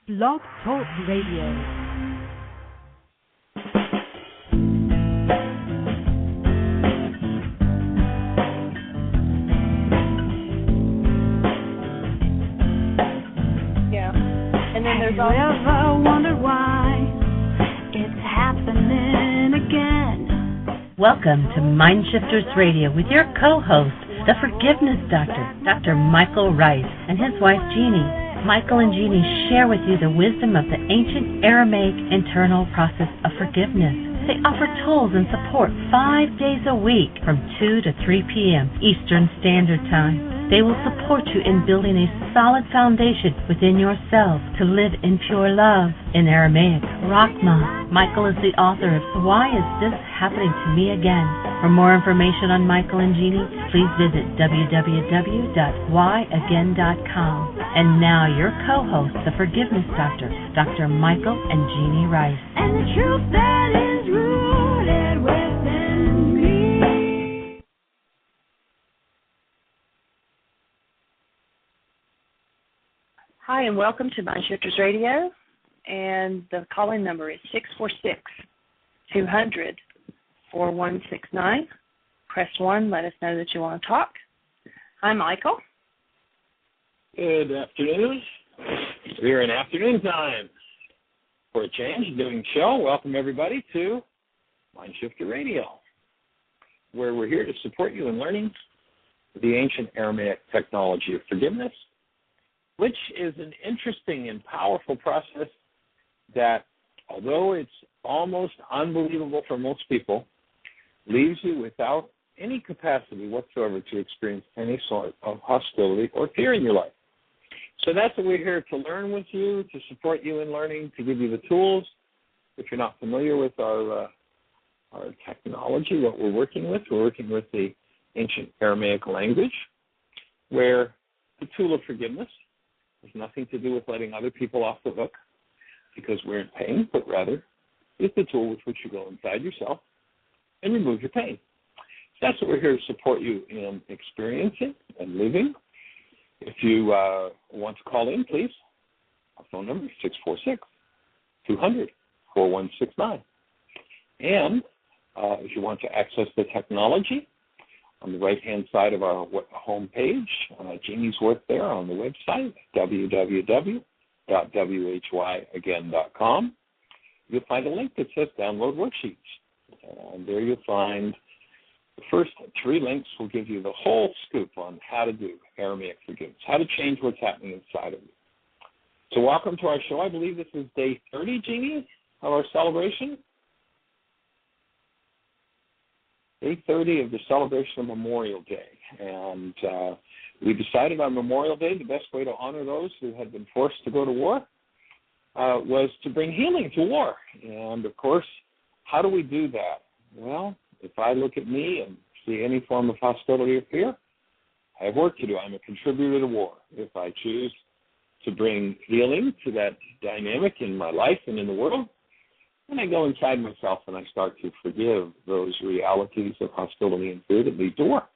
Blog Talk Radio. And then there's also... ever wondered why it's happening again? Welcome to MindShifters Radio with your co-host, the Forgiveness Doctor, Dr. Michael Ryce, and his wife, Jeanie. Michael and Jeanie share with you the wisdom of the ancient Aramaic internal process of forgiveness. They offer tools and support 5 days a week from 2 to 3 p.m. Eastern Standard Time. They will support you in building a solid foundation within yourself to live in pure love. In Aramaic, Rakh-ma. Michael is the author of Why Is This Happening to Me Again? For more information on Michael and Jeanie, please visit www.whyagain.com. And now your co-host, the Forgiveness Doctor, Dr. Michael and Jeanie Ryce. And the truth that is rooted within me. Hi, and welcome to MindShifters Radio. And the call-in number is 646-200-4169. Press 1. Let us know that you want to talk. Hi, Michael. Good afternoon. We're in afternoon time for a change, doing show. Welcome, everybody, to MindShifter Radio, where we're here to support you in learning the ancient Aramaic technology of forgiveness, which is an interesting and powerful process that, although it's almost unbelievable for most people, leaves you without any capacity whatsoever to experience any sort of hostility or fear in your life. So that's what we're here to learn with you, to support you in learning, to give you the tools. If you're not familiar with our technology, what we're working with the ancient Aramaic language, where the tool of forgiveness has nothing to do with letting other people off the hook because we're in pain, but rather it's the tool with which you go inside yourself and remove your pain. So that's what we're here to support you in experiencing and living. If you want to call in, please, our phone number is 646-200-4169. And if you want to access the technology, on the right-hand side of our home page, Jeanie's work there on the website, www.whyagain.com. You'll find a link that says Download Worksheets. And there you'll find the first 3 links will give you the whole scoop on how to do Aramaic forgiveness, how to change what's happening inside of you. So welcome to our show. I believe this is day 30, Jeanie, of our celebration. Day 30 of the celebration of Memorial Day. And we decided on Memorial Day the best way to honor those who had been forced to go to war was to bring healing to war. And, of course, how do we do that? Well, if I look at me and see any form of hostility or fear, I have work to do. I'm a contributor to war. If I choose to bring healing to that dynamic in my life and in the world, then I go inside myself and I start to forgive those realities of hostility and fear that lead to war.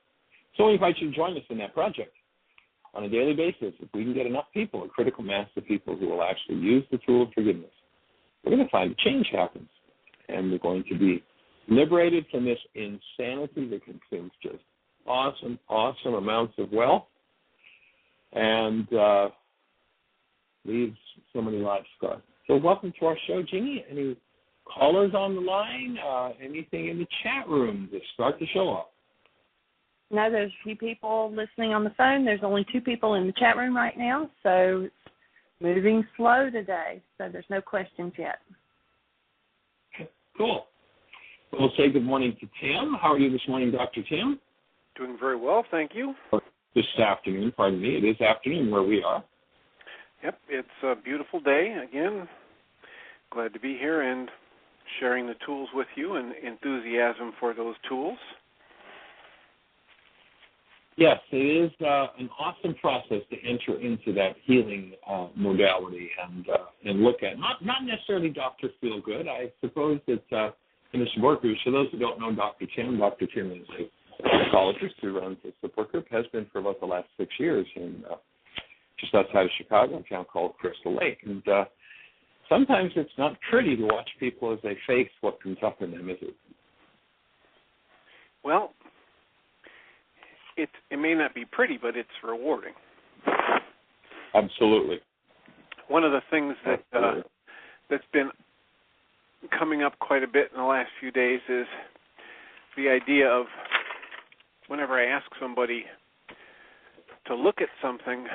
So I invite you to join us in that project on a daily basis. If we can get enough people, a critical mass of people who will actually use the tool of forgiveness, we're going to find a change happens. And we're going to be liberated from this insanity that consumes just awesome amounts of wealth and leaves so many lives scarred. So welcome to our show, Jeanie. Any callers on the line? Anything in the chat room to start the show off? No, there's a few people listening on the phone. There's only 2 people in the chat room right now, so it's moving slow today, so there's no questions yet. Cool. We'll say good morning to Tim. How are you this morning, Dr. Tim? Doing very well, thank you. This afternoon, pardon me. It is afternoon where we are. Yep, it's a beautiful day. Again, glad to be here and sharing the tools with you and enthusiasm for those tools. Yes, it is an awesome process to enter into that healing modality and look at, not necessarily Dr. Feelgood. I suppose that in the support group, for those who don't know Dr. Tim is a psychologist who runs a support group, has been for about the last 6 years in just outside of Chicago, a town called Crystal Lake. And sometimes it's not pretty to watch people as they face what comes up in them, is it? Well, it may not be pretty, but it's rewarding. Absolutely. One of the things that that's been coming up quite a bit in the last few days is the idea of whenever I ask somebody to look at something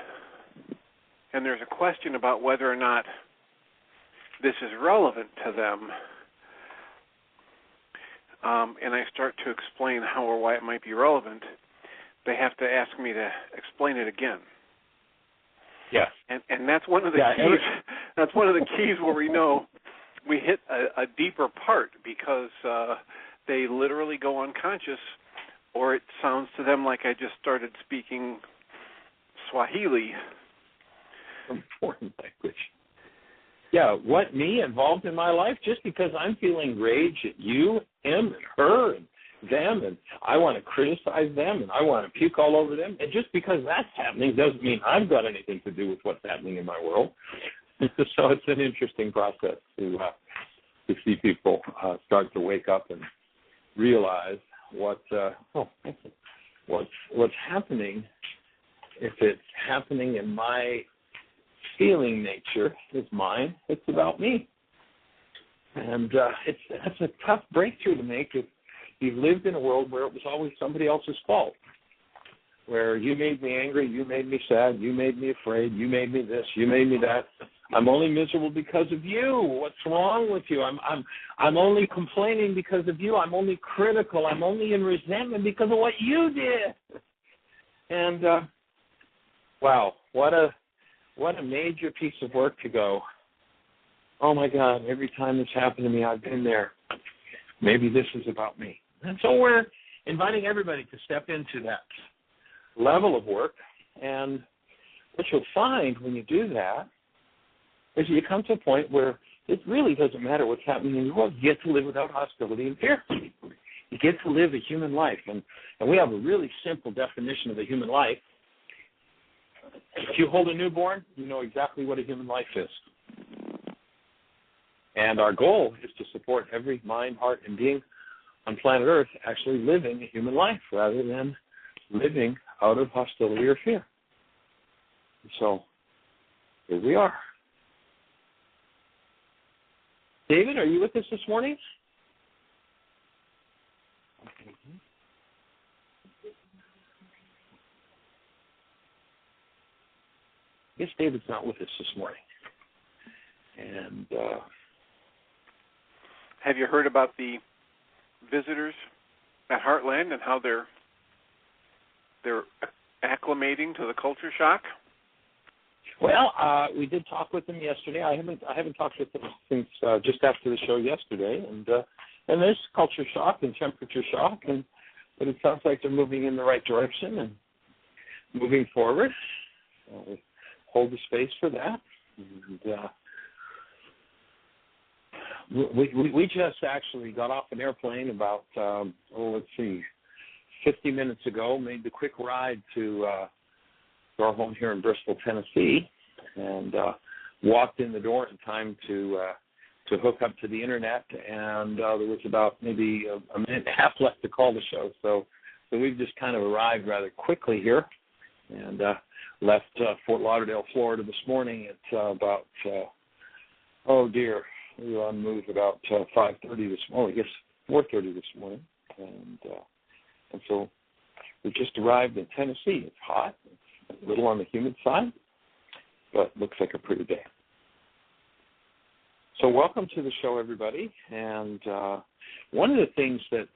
and there's a question about whether or not this is relevant to them, and I start to explain how or why it might be relevant, they have to ask me to explain it again. Yeah. And that's one of the keys. That's one of the keys where we know we hit a deeper part, because they literally go unconscious, or it sounds to them like I just started speaking Swahili. Important language. Yeah, what, me involved in my life? Just because I'm feeling rage at you, him, and her, and them, and I want to criticize them, and I want to puke all over them, and just because that's happening doesn't mean I've got anything to do with what's happening in my world. So it's an interesting process to see people start to wake up and realize what's happening. If it's happening in my feeling nature, it's mine. It's about me, and that's a tough breakthrough to make if you've lived in a world where it was always somebody else's fault, where you made me angry, you made me sad, you made me afraid, you made me this, you made me that. I'm only miserable because of you. What's wrong with you? I'm only complaining because of you. I'm only critical. I'm only in resentment because of what you did. And wow, what a major piece of work to go, oh my God, every time this happened to me, I've been there. Maybe this is about me. And so we're inviting everybody to step into that level of work. And what you'll find when you do that is you come to a point where it really doesn't matter what's happening in your world. You get to live without hostility and fear. You get to live a human life. And we have a really simple definition of a human life. If you hold a newborn, you know exactly what a human life is. And our goal is to support every mind, heart, and being on planet Earth actually living a human life rather than living out of hostility or fear. So here we are. David, are you with us this morning? I guess David's not with us this morning. And have you heard about the visitors at Heartland and how they're acclimating to the culture shock? Well, we did talk with them yesterday. I haven't talked with them since just after the show yesterday, and there's culture shock and temperature shock, but it sounds like they're moving in the right direction and moving forward. Hold the space for that. And, we just actually got off an airplane about 50 minutes ago. Made the quick ride to our home here in Bristol, Tennessee, and walked in the door in time to hook up to the internet. And there was about maybe a minute and a half left to call the show. So we've just kind of arrived rather quickly here, and left Fort Lauderdale, Florida this morning at about we were on the move about 5:30 this morning. I guess 4:30 this morning, and so we just arrived in Tennessee. It's hot. It's a little on the humid side, but looks like a pretty day. So welcome to the show, everybody. And one of the things that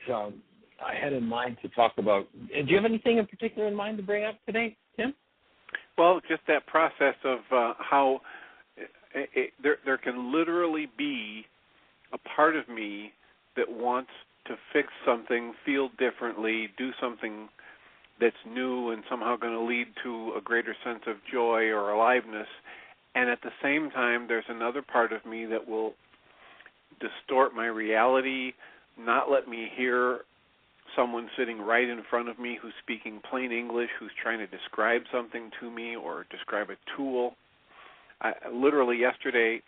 I had in mind to talk about, do you have anything in particular in mind to bring up today, Tim? Well, just that process of how there can literally be a part of me that wants to fix something, feel differently, do something that's new and somehow going to lead to a greater sense of joy or aliveness. And at the same time, there's another part of me that will distort my reality, not let me hear someone sitting right in front of me who's speaking plain English, who's trying to describe something to me or describe a tool. Literally yesterday,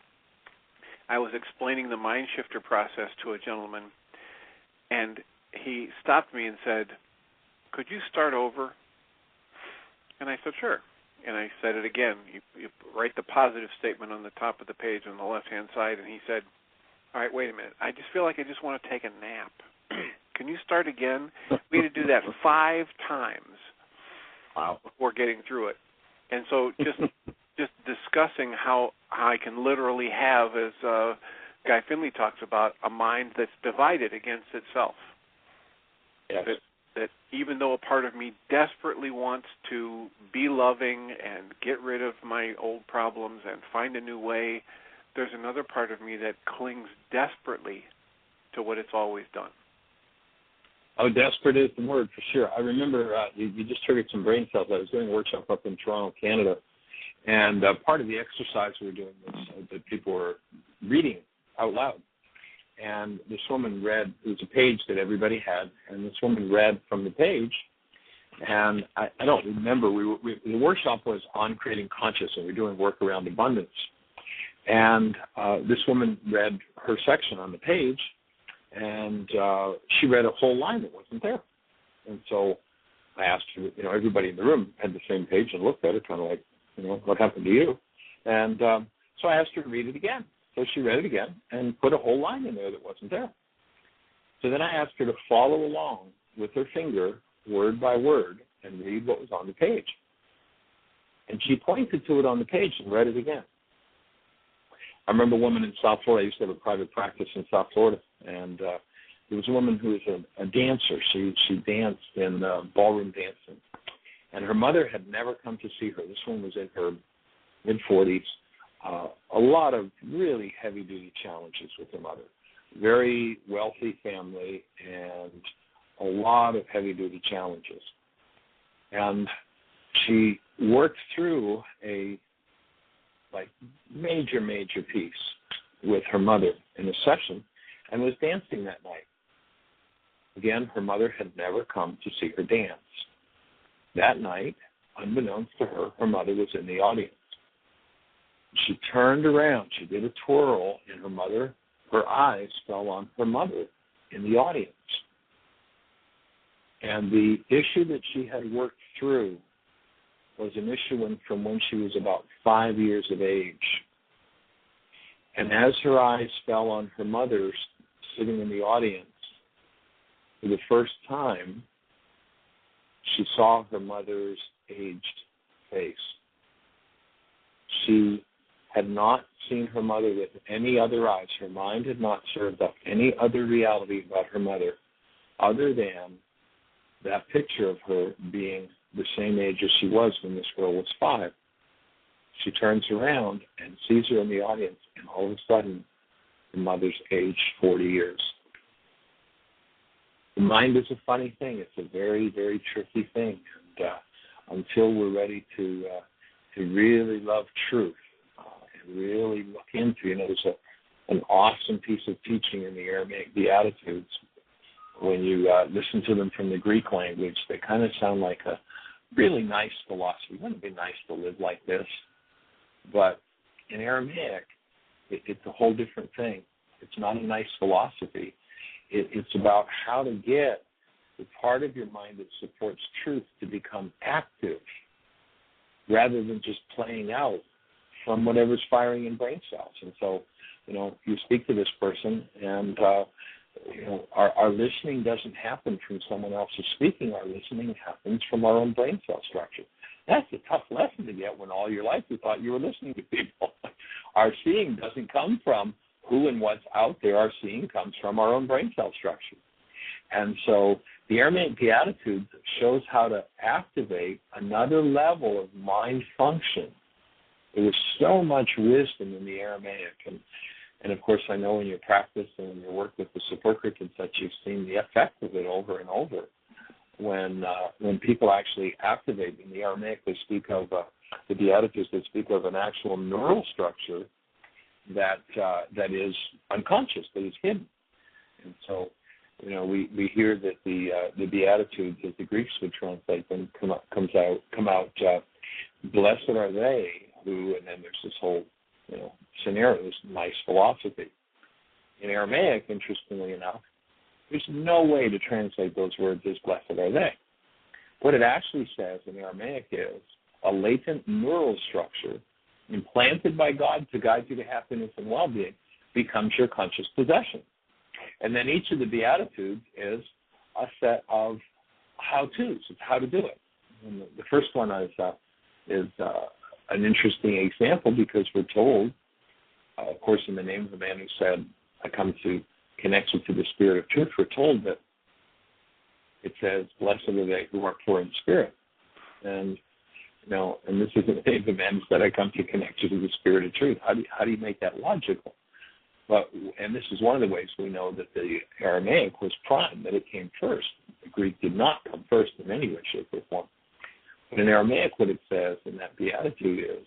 I was explaining the MindShifter process to a gentleman, and he stopped me and said, "Could you start over?" And I said, "Sure." And I said it again. You write the positive statement on the top of the page on the left-hand side, and he said, "All right, wait a minute. I just feel like I just want to take a nap. Can you start again?" We had to do that 5 times before getting through it. And so just discussing how I can literally have, as Guy Finley talks about, a mind that's divided against itself. Yes. That even though a part of me desperately wants to be loving and get rid of my old problems and find a new way, there's another part of me that clings desperately to what it's always done. Oh, desperate is the word for sure. I remember you just triggered some brain cells. I was doing a workshop up in Toronto, Canada, and part of the exercise we were doing was that people were reading out loud. And this woman read, it was a page that everybody had, and this woman read from the page, and I don't remember, the workshop was on creating conscious, and we were doing work around abundance. And this woman read her section on the page, and she read a whole line that wasn't there. And so I asked her, everybody in the room had the same page and looked at it, kind of like, what happened to you? And so I asked her to read it again. So she read it again and put a whole line in there that wasn't there. So then I asked her to follow along with her finger, word by word, and read what was on the page. And she pointed to it on the page and read it again. I remember a woman in South Florida. I used to have a private practice in South Florida, and there was a woman who was a dancer. She danced in ballroom dancing, and her mother had never come to see her. This woman was in her mid-40s. A lot of really heavy-duty challenges with her mother. Very wealthy family and a lot of heavy-duty challenges. And she worked through a major piece with her mother in a session and was dancing that night. Again, her mother had never come to see her dance. That night, unbeknownst to her, her mother was in the audience. She turned around. She did a twirl, and her eyes fell on her mother in the audience. And the issue that she had worked through was an issue from when she was about 5 years of age. And as her eyes fell on her mother sitting in the audience, for the first time, she saw her mother's aged face. She had not seen her mother with any other eyes. Her mind had not served up any other reality about her mother other than that picture of her being the same age as she was when this girl was 5. She turns around and sees her in the audience, and all of a sudden, her mother's aged 40 years. The mind is a funny thing. It's a very, very tricky thing. And until we're ready to really love truth and really look into, there's an awesome piece of teaching in the Aramaic Beatitudes. When you listen to them from the Greek language, they kind of sound like a really nice philosophy. Wouldn't it be nice to live like this? But in Aramaic, it's a whole different thing. It's not a nice philosophy. It's about how to get the part of your mind that supports truth to become active rather than just playing out from whatever's firing in brain cells. And so, you speak to this person, and our listening doesn't happen from someone else's speaking. Our listening happens from our own brain cell structure. That's a tough lesson to get when all your life you thought you were listening to people. Our seeing doesn't come from who and what's out there. Our seeing comes from our own brain cell structure. And so the Aramaic Beatitudes shows how to activate another level of mind function. There was so much wisdom in the Aramaic. And of course, I know in your practice and in your work with the support group and such, you've seen the effect of it over and over. When people actually activate, in the Aramaic, they speak of, the Beatitudes, they speak of an actual neural structure that is unconscious, that is hidden. And so we hear that the Beatitudes, as the Greeks would translate them, come out. Blessed are they who, and then there's this whole scenario, this nice philosophy. In Aramaic, interestingly enough, there's no way to translate those words as blessed are they. What it actually says in Aramaic is a latent neural structure implanted by God to guide you to happiness and well-being becomes your conscious possession. And then each of the Beatitudes is a set of how-tos. It's how to do it. And the first one is an interesting example because we're told, of course, in the name of the man who said, I come to connect you to the spirit of truth, we're told that it says, blessed are they who are poor in spirit. And and this isn't the name of the man who said, I come to connect you to the spirit of truth. How do you make that logical? And this is one of the ways we know that the Aramaic was prime, that it came first. The Greek did not come first in any way, shape, or form. But in Aramaic, what it says in that beatitude is,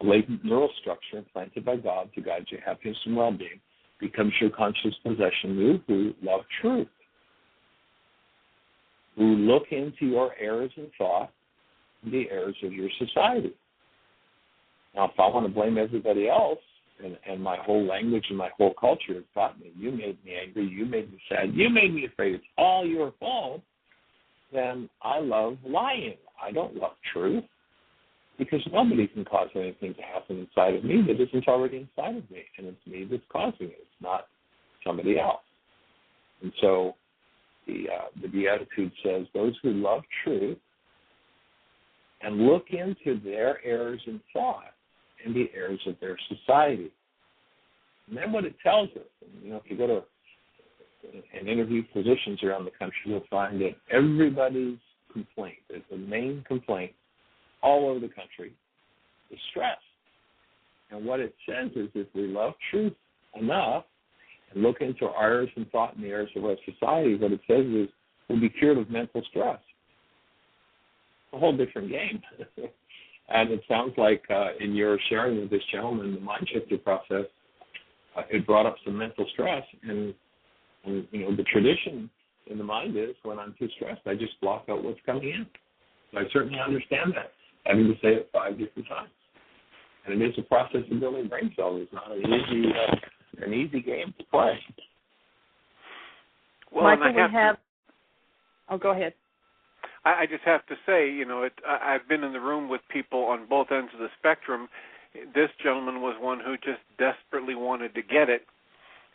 a latent neural structure implanted by God to guide your happiness and well-being becomes your conscious possession. You who love truth, who look into your errors in thought, the errors of your society. Now, if I want to blame everybody else, and my whole language and my whole culture has taught me, you made me angry, you made me sad, you made me afraid, it's all your fault, then I love lying. I don't love truth, because nobody can cause anything to happen inside of me that isn't already inside of me, and it's me that's causing it. It's not somebody else. And so the Beatitude says, those who love truth and look into their errors in thought and the errors of their society. And then what it tells us, if you go to and interview physicians around the country, you'll find that everybody's complaint, the main complaint all over the country, is stress. And what it says is if we love truth enough and look into our errors in thought and the errors of our society, what it says is we'll be cured of mental stress. A whole different game. And it sounds like in your sharing with this gentleman, the mind shifter process, it brought up some mental stress. And the tradition in the mind is when I'm too stressed, I just block out what's coming in. So I certainly understand that, having to say it 5 different times. And it is a process of building brain cells. It's not an easy game to play. Well, Michael, go ahead. I just have to say, I've been in the room with people on both ends of the spectrum. This gentleman was one who just desperately wanted to get it,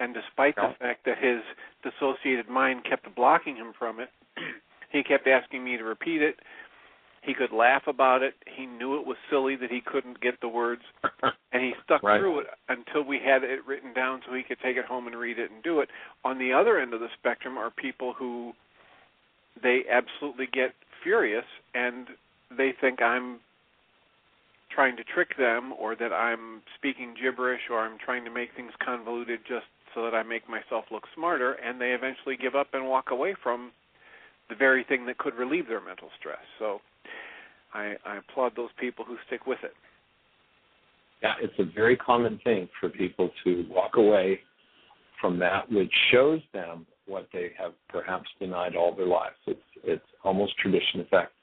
and despite the fact that his dissociated mind kept blocking him from it, he kept asking me to repeat it. He could laugh about it. He knew it was silly that he couldn't get the words, and he stuck through it until we had it written down so he could take it home and read it and do it. On the other end of the spectrum are people who they absolutely get furious, and they think I'm trying to trick them, or that I'm speaking gibberish, or I'm trying to make things convoluted just so that I make myself look smarter, and they eventually give up and walk away from the very thing that could relieve their mental stress. So I applaud those people who stick with it. Yeah, it's a very common thing for people to walk away from that which shows them what they have perhaps denied all their lives. It's almost tradition. In fact,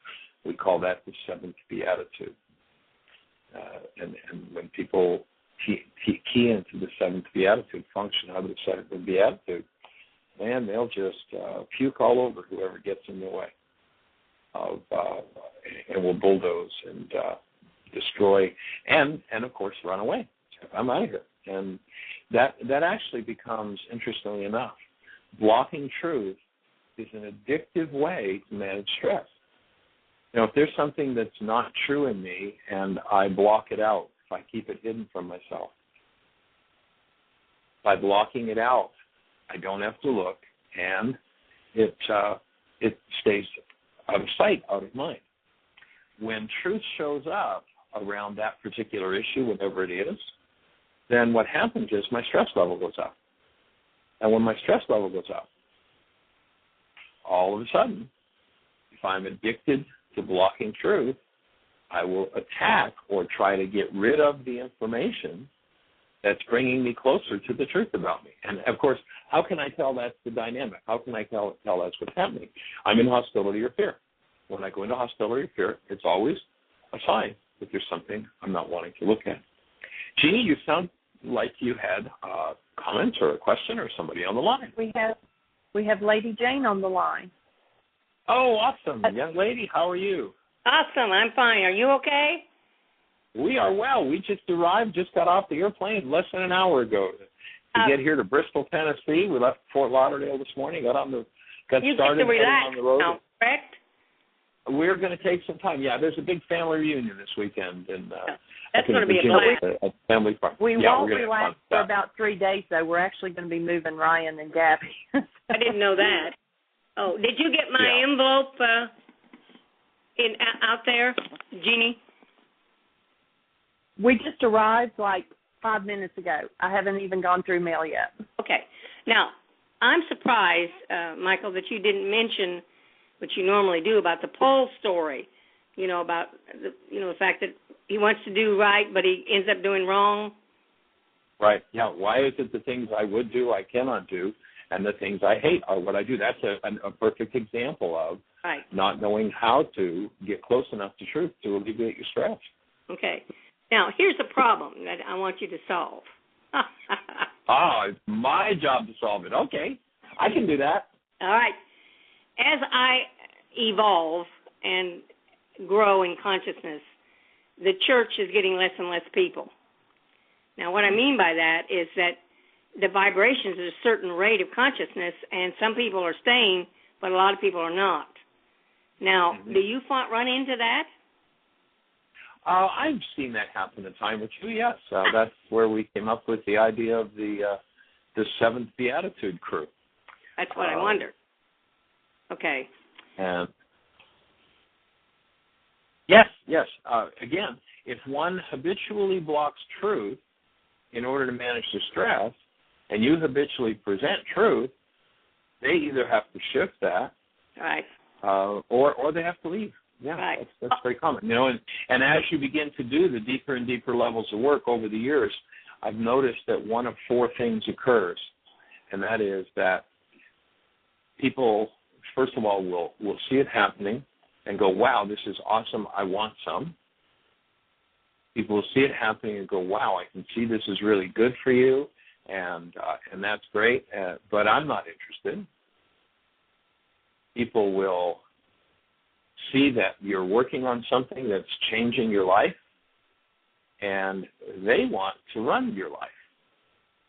we call that the seventh beatitude. And when people key into the seventh beatitude, function out of the seventh beatitude, man, they'll just puke all over whoever gets in their way, and will bulldoze and destroy, and of course run away. I'm out of here. And that actually becomes, interestingly enough, blocking truth is an addictive way to manage stress. If there's something that's not true in me and I block it out, if I keep it hidden from myself, by blocking it out, I don't have to look, and it stays out of sight, out of mind. When truth shows up around that particular issue, whatever it is, then what happens is my stress level goes up. And when my stress level goes up, all of a sudden, if I'm addicted to blocking truth, I will attack or try to get rid of the information that's bringing me closer to the truth about me. And, of course, how can I tell that's the dynamic? How can I tell that's what's happening? I'm in hostility or fear. When I go into hostility or fear, it's always a sign that there's something I'm not wanting to look at. Jeanie, you sound like you had a comment or a question or somebody on the line. We have Lady Jane on the line. Oh, awesome. Young lady, how are you? Awesome. I'm fine. Are you okay? We are well. We just arrived, just got off the airplane less than an hour ago to get here to Bristol, Tennessee. We left Fort Lauderdale this morning, got started on the road. Now, correct? We're going to take some time. Yeah, there's a big family reunion this weekend. And that's going to be a blast. A family party. We won't relax for about 3 days, though. We're actually going to be moving Ryan and Gabby. I didn't know that. Oh, did you get my envelope out there, Jeanie? We just arrived like 5 minutes ago. I haven't even gone through mail yet. Okay. Now, I'm surprised, Michael, that you didn't mention what you normally do about the Paul story. About the fact that he wants to do right, but he ends up doing wrong. Right. Yeah. Why is it the things I would do I cannot do, and the things I hate are what I do? That's a perfect example of not knowing how to get close enough to truth to alleviate your stress. Okay. Now, here's a problem that I want you to solve. It's my job to solve it. Okay. I can do that. All right. As I evolve and grow in consciousness, the church is getting less and less people. Now, what I mean by that is that the vibrations at a certain rate of consciousness, and some people are staying, but a lot of people are not. Now, do you run into that? I've seen that happen a time or two, yes. That's where we came up with the idea of the Seventh Beatitude crew. That's what I wondered. Okay. And yes. Again, if one habitually blocks truth in order to manage the stress, and you habitually present truth, they either have to shift that, right, or they have to leave. Yeah, right. That's very common. And as you begin to do the deeper and deeper levels of work over the years, I've noticed that one of four things occurs, and that is that people, first of all, will see it happening and go, wow, this is awesome, I want some. People will see it happening and go, wow, I can see this is really good for you, and that's great, but I'm not interested. People will see that you're working on something that's changing your life, and they want to run your life.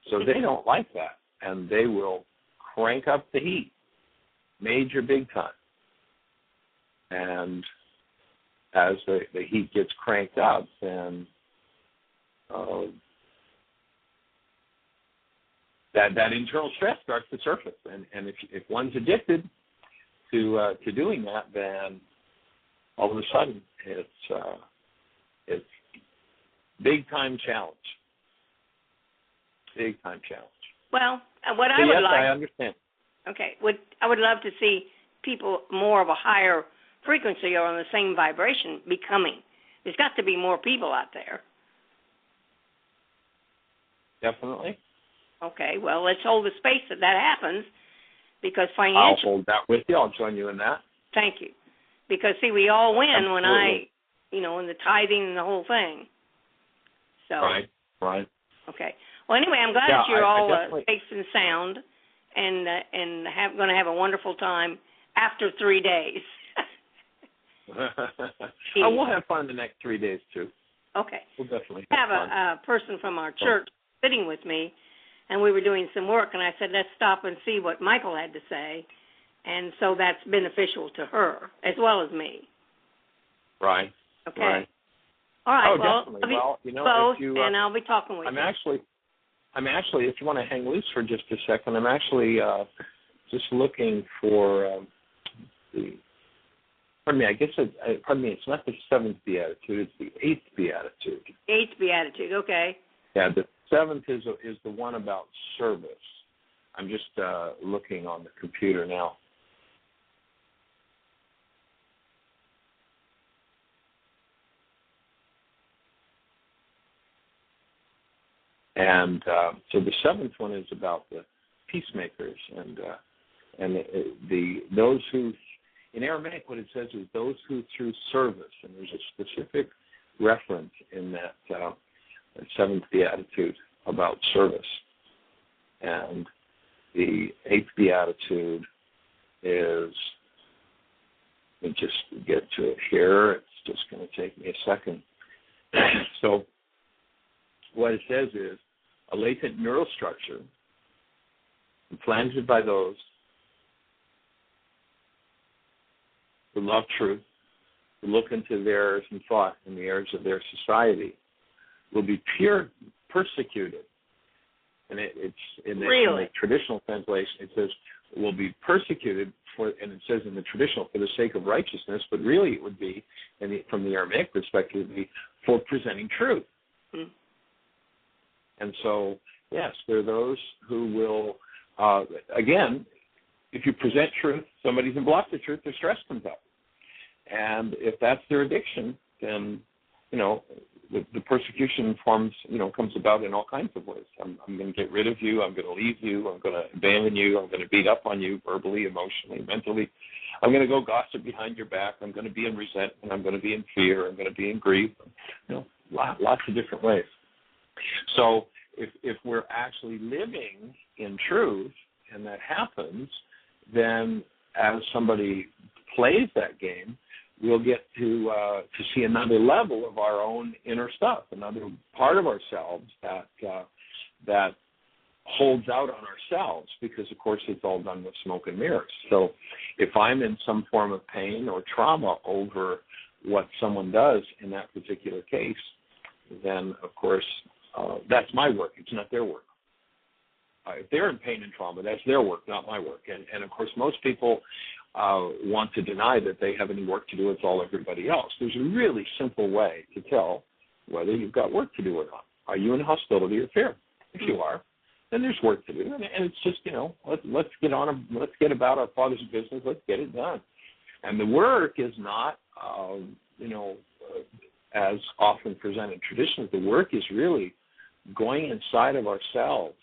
So they don't like that, and they will crank up the heat, major big time. And as the heat gets cranked up, then that internal stress starts to surface. And if one's addicted to doing that, then all of a sudden it's big time challenge. Big time challenge. Well, what I would like. I understand. Okay, I would love to see people more of a higher frequency or on the same vibration becoming. There's got to be more people out there. Definitely. Okay, well, let's hold the space that happens, because financially... I'll hold that with you. I'll join you in that. Thank you. Because, see, we all win Absolutely. when in the tithing and the whole thing. So. Right. Okay. Well, anyway, I'm glad that you're all safe and sound and going to have a wonderful time after 3 days. We'll have fun the next 3 days, too. Okay. We'll definitely have fun. a person from our church sitting with me, and we were doing some work, and I said, let's stop and see what Michael had to say. And so that's beneficial to her as well as me. Right. Okay. Right. All right. Definitely. And I'll be talking with you. I'm actually, if you want to hang loose for just a second, I'm actually just looking for it's not the seventh beatitude, it's the eighth beatitude. Eighth beatitude, okay. Yeah, the seventh is the one about service. I'm just looking on the computer now. And so the seventh one is about the peacemakers and those who, in Aramaic, what it says is those who through service, and there's a specific reference in that seventh beatitude about service. And the eighth beatitude is, let me just get to it here. It's just going to take me a second. So what it says is, a latent neural structure implanted by those who love truth, who look into the errors in thought and the errors of their society, will be persecuted. And it's in the traditional translation, it says will be persecuted for, and it says in the traditional, for the sake of righteousness, but really it would be, from the Aramaic perspective, it would be for presenting truth. Mm-hmm. And so, yes, there are those who will, again, if you present truth, somebody can block the truth, their stress comes up. And if that's their addiction, then, the persecution comes about in all kinds of ways. I'm going to get rid of you. I'm going to leave you. I'm going to abandon you. I'm going to beat up on you verbally, emotionally, mentally. I'm going to go gossip behind your back. I'm going to be in resentment. I'm going to be in fear. I'm going to be in grief. Lots of different ways. So if we're actually living in truth and that happens, then as somebody plays that game, we'll get to see another level of our own inner stuff, another part of ourselves that holds out on ourselves, because, of course, it's all done with smoke and mirrors. So if I'm in some form of pain or trauma over what someone does in that particular case, then, of course, that's my work. It's not their work. If they're in pain and trauma, that's their work, not my work. And of course, most people want to deny that they have any work to do. It's all everybody else. There's a really simple way to tell whether you've got work to do or not. Are you in hostility or fear? If you are, then there's work to do. And it's just, let's get about our Father's business. Let's get it done. And the work is not, as often presented traditionally. The work is really going inside of ourselves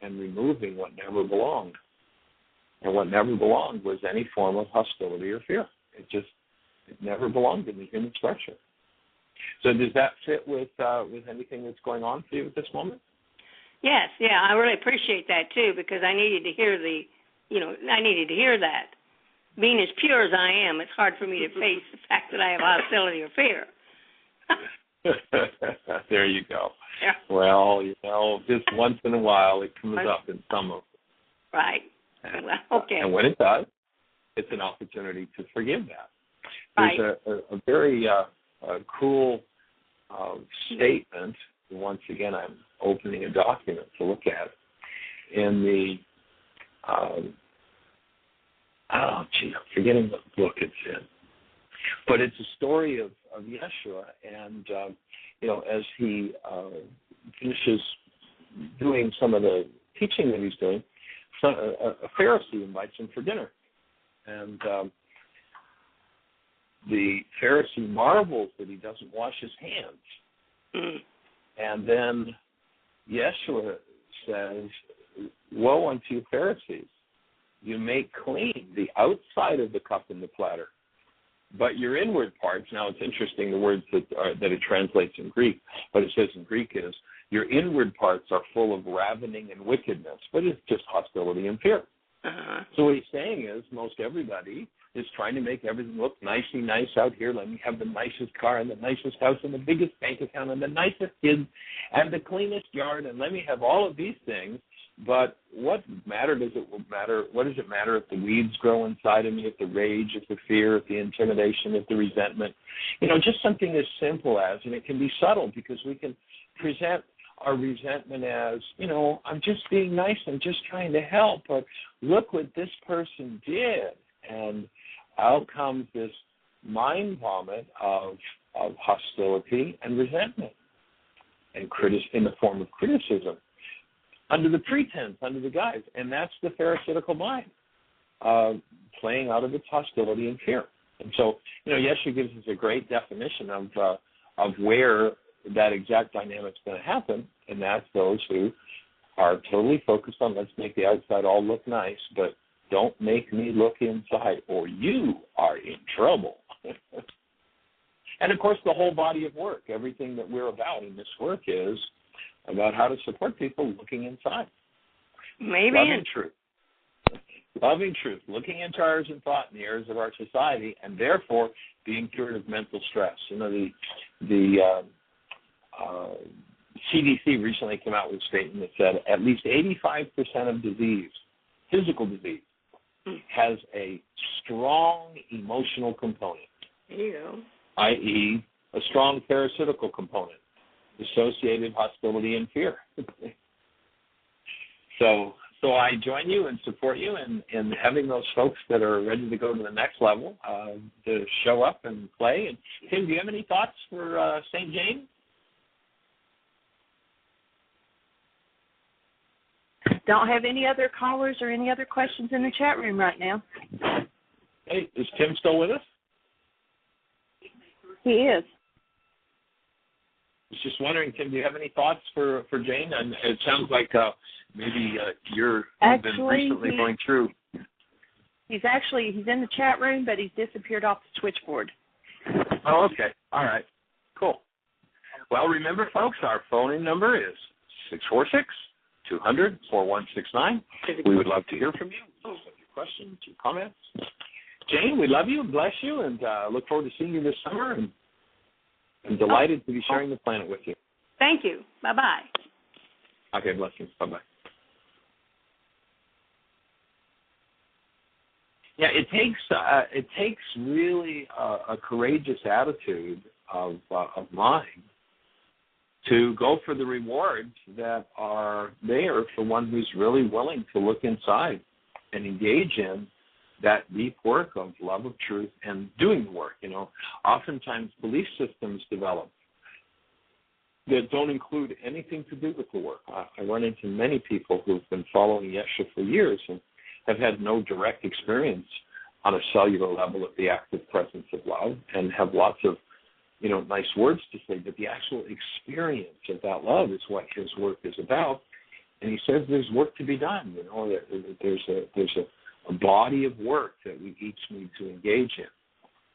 and removing what never belonged. And what never belonged was any form of hostility or fear. It never belonged in the human structure. So does that fit with anything that's going on for you at this moment? Yes, I really appreciate that too, because I needed to hear that. Being as pure as I am, it's hard for me to face the fact that I have hostility or fear. There you go. Yeah. Well, just once in a while it comes up in some of them. Right. Okay. And when it does, it's an opportunity to forgive that. There's a very cool statement. Once again, I'm opening a document to look at it. In the, I'm forgetting what book it's in. But it's a story of Yeshua, and, as he finishes doing some of the teaching that he's doing, a Pharisee invites him for dinner. And the Pharisee marvels that he doesn't wash his hands. Mm. And then Yeshua says, "Woe unto you, Pharisees! You make clean the outside of the cup and the platter, but your inward parts," now it's interesting the words that it translates in Greek, but it says in Greek is, "Your inward parts are full of ravening and wickedness," but it's just hostility and fear. Uh-huh. So what he's saying is most everybody is trying to make everything look nicely nice out here. Let me have the nicest car and the nicest house and the biggest bank account and the nicest kids and the cleanest yard, and let me have all of these things. But what does it matter if the weeds grow inside of me, if the rage, if the fear, if the intimidation, if the resentment? Just something as simple as, and it can be subtle because we can present our resentment as, I'm just being nice, I'm just trying to help, but look what this person did. And out comes this mind vomit of hostility and resentment and in the form of criticism, under the pretense, under the guise. And that's the Pharisaical mind, playing out of its hostility and fear. And so, Yeshua gives us a great definition of where that exact dynamic's going to happen, and that's those who are totally focused on let's make the outside all look nice, but don't make me look inside or you are in trouble. And, of course, the whole body of work, everything that we're about in this work is about how to support people looking inside. Maybe. Loving truth. Loving truth, looking into ours and thought in the areas of our society, and therefore being cured of mental stress. You know, the CDC recently came out with a statement that said at least 85% of disease, physical disease, has a strong emotional component. There you go. I.e., a strong parasitical component, dissociated, hostility, and fear. So I join you and support you in having those folks that are ready to go to the next level to show up and play. And Tim, do you have any thoughts for St. Jane? Don't have any other callers or any other questions in the chat room right now. Hey, is Tim still with us? He is. I was just wondering, Tim, do you have any thoughts for Jane? And it sounds like maybe you've been recently going through. He's in the chat room, but he's disappeared off the switchboard. Oh, okay. All right. Cool. Well, remember, folks, our phone-in number is 646-200-4169. We would love to hear from you. Your questions, your comments. Jane, we love you and bless you, and look forward to seeing you this summer. And I'm delighted to be sharing the planet with you. Thank you. Bye-bye. Okay, blessings. Bye-bye. Yeah, it takes really a courageous attitude of mind to go for the rewards that are there for one who's really willing to look inside and engage in that deep work of love of truth and doing the work. You know, oftentimes belief systems develop that don't include anything to do with the work. I run into many people who've been following Yesha for years and have had no direct experience on a cellular level of the active presence of love and have lots of, you know, nice words to say, but the actual experience of that love is what his work is about. And he says there's work to be done. You know, there's a body of work that we each need to engage in.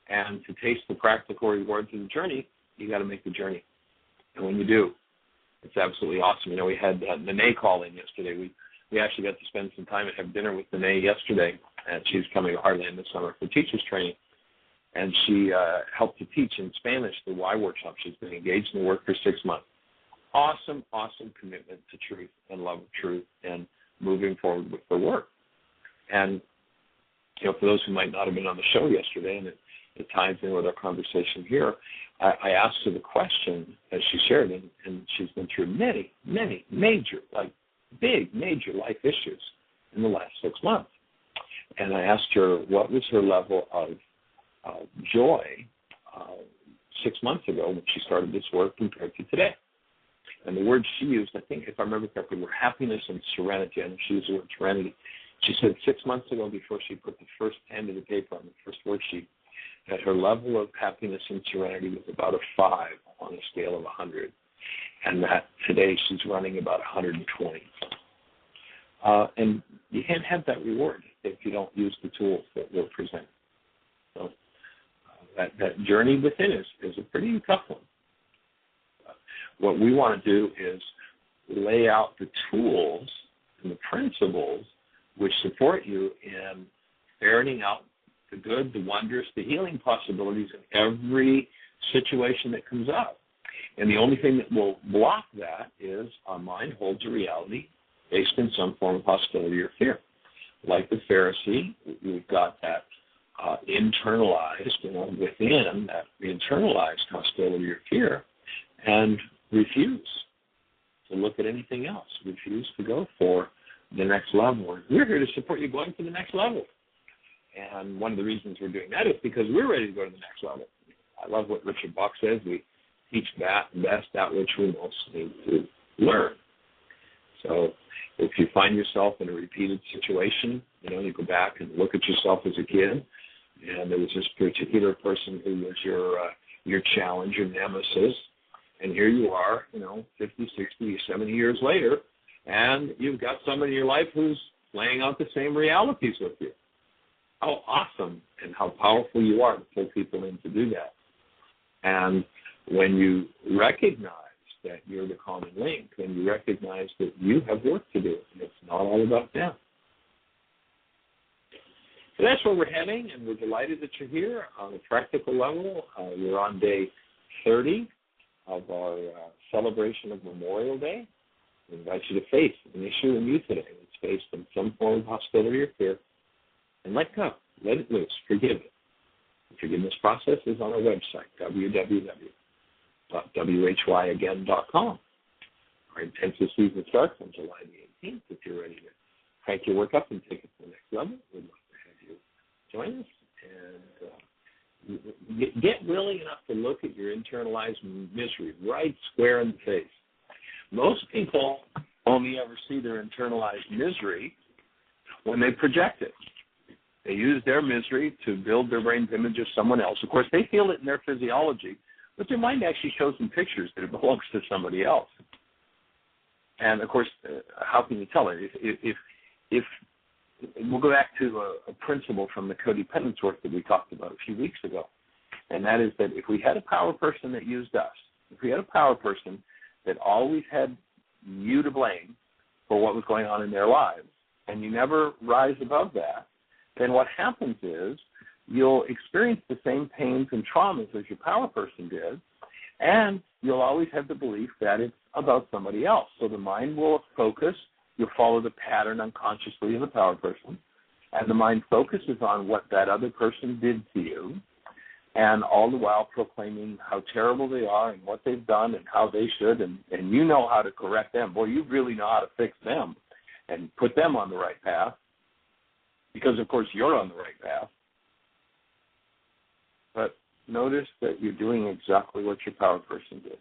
And to taste the practical rewards of the journey, you got to make the journey. And when you do, it's absolutely awesome. You know, we had Nene call in yesterday. We actually got to spend some time and have dinner with Nene yesterday, and she's coming to Heartland this summer for teachers training. And she helped to teach in Spanish the Y workshop. She's been engaged in the work for 6 months. Awesome, awesome commitment to truth and love of truth and moving forward with the work. And, you know, for those who might not have been on the show yesterday, and it ties in with our conversation here, I asked her the question as she shared, and she's been through many, many major, like big, major life issues in the last 6 months. And I asked her what was her level of joy 6 months ago when she started this work compared to today. And the words she used, I think, if I remember correctly, were happiness and serenity. And she used the word serenity. She said 6 months ago, before she put the first pen to the paper on the first worksheet, that her level of happiness and serenity was about a 5 on a scale of 100, and that today she's running about 120. And you can't have that reward if you don't use the tools that we'll present. So that journey within is a pretty tough one. What we want to do is lay out the tools and the principles which support you in ferreting out the good, the wonders, the healing possibilities in every situation that comes up. And the only thing that will block that is our mind holds a reality based in some form of hostility or fear. Like the Pharisee, we've got that internalized, you know, within that internalized hostility or fear, and refuse to look at anything else, refuse to go for the next level. We're here to support you going to the next level. And one of the reasons we're doing that is because we're ready to go to the next level. I love what Richard Bach says. We teach best that which we most need to learn. So if you find yourself in a repeated situation, you know, you go back and look at yourself as a kid, and there was this particular person who was your challenge, your nemesis, And here you are, 50, 60, 70 years later, and you've got somebody in your life who's laying out the same realities with you. How awesome and how powerful you are to pull people in to do that. And when you recognize that you're the common link, then you recognize that you have work to do, and it's not all about them. So that's where we're heading, and we're delighted that you're here. On a practical level, we're on day 30 of our celebration of Memorial Day. We invite you to face an issue in you today that's based on some form of hostility or fear, and let go. Let it loose. Forgive it. The forgiveness process is on our website, www.whyagain.com. Our intensive season starts on July the 18th. If you're ready to crank your work up and take it to the next level, we'd love to have you join us. And get willing enough to look at your internalized misery right square in the face. Most people only ever see their internalized misery when they project it. They use their misery to build their brain's image of someone else. Of course, they feel it in their physiology, but their mind actually shows them pictures that it belongs to somebody else. And, of course, how can you tell it? If we'll go back to a principle from the codependence work that we talked about a few weeks ago, and that is that if we had a power person that used us, if we had a power person that always had you to blame for what was going on in their lives, and you never rise above that, then what happens is you'll experience the same pains and traumas as your power person did, and you'll always have the belief that it's about somebody else. So the mind will focus. You'll follow the pattern unconsciously of the power person, and the mind focuses on what that other person did to you, and all the while proclaiming how terrible they are and what they've done and how they should, and you know how to correct them. Boy, you really know how to fix them and put them on the right path, because, of course, you're on the right path. But notice that you're doing exactly what your power person did.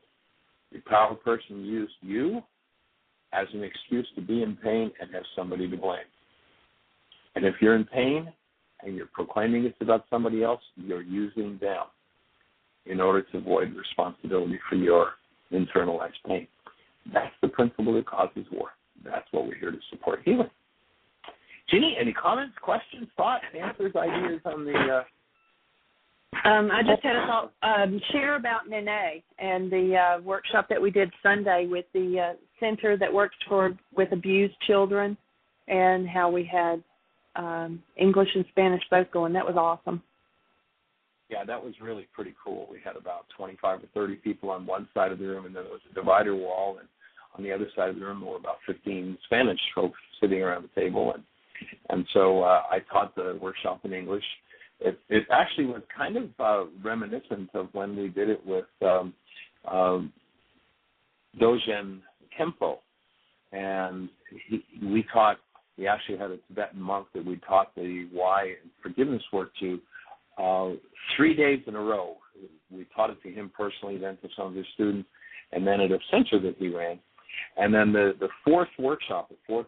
Your power person used you as an excuse to be in pain and have somebody to blame. And if you're in pain and you're proclaiming it's about somebody else, you're using them in order to avoid responsibility for your internalized pain. That's the principle that causes war. That's what we're here to support healing. Jeanie, any comments, questions, thoughts, answers, ideas on the... I just had a thought, share about Nene and the workshop that we did Sunday with the center that works with abused children, and how we had English and Spanish both going. That was awesome. Yeah, that was really pretty cool. We had about 25 or 30 people on one side of the room, and then there was a divider wall, and on the other side of the room there were about 15 Spanish folks sitting around the table, and so I taught the workshop in English. It actually was kind of reminiscent of when we did it with Dogen Kempo, and we actually had a Tibetan monk that we taught the why and forgiveness work to 3 days in a row. We taught it to him personally, then to some of his students, and then at a center that he ran. And then the fourth workshop, 4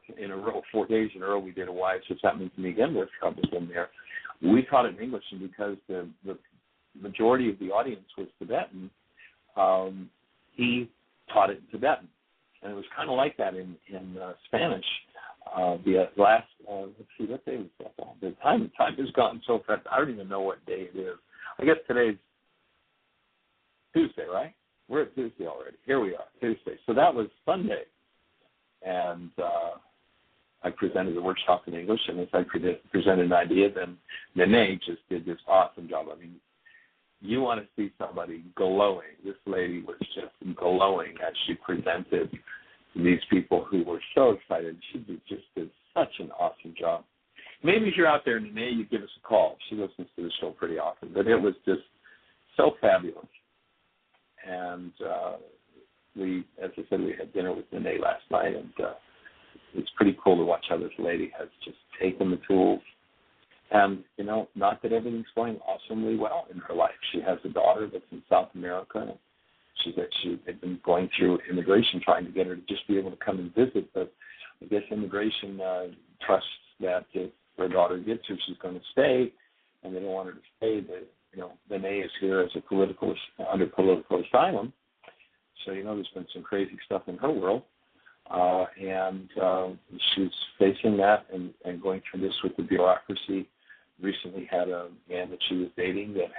days in a row, we did a why it's just happening to me again workshop was in there. We taught it in English, and because the majority of the audience was Tibetan, he taught it in Tibetan. And it was kind of like that in Spanish. The last, let's see, what day was that? The time has gone so fast. I don't even know what day it is. I guess today's Tuesday, right? We're at Tuesday already. Here we are, Tuesday. So that was Sunday. And I presented the workshop in English, and as I presented an idea, then Nene just did this awesome job. I mean, you want to see somebody glowing. This lady was just glowing as she presented to these people who were so excited. She just did such an awesome job. Maybe if you're out there, Nene, you give us a call. She listens to the show pretty often, but it was just so fabulous. And we, as I said, we had dinner with Nene last night, and it's pretty cool to watch how this lady has just taken the tools. And, not that everything's going awesomely well in her life. She has a daughter that's in South America, and she had been going through immigration trying to get her to just be able to come and visit. But I guess immigration trusts that if her daughter gets her, she's going to stay, and they don't want her to stay. Nene is here as under political asylum. So, there's been some crazy stuff in her world. And she's facing that and going through this with the bureaucracy. Recently had a man that she was dating that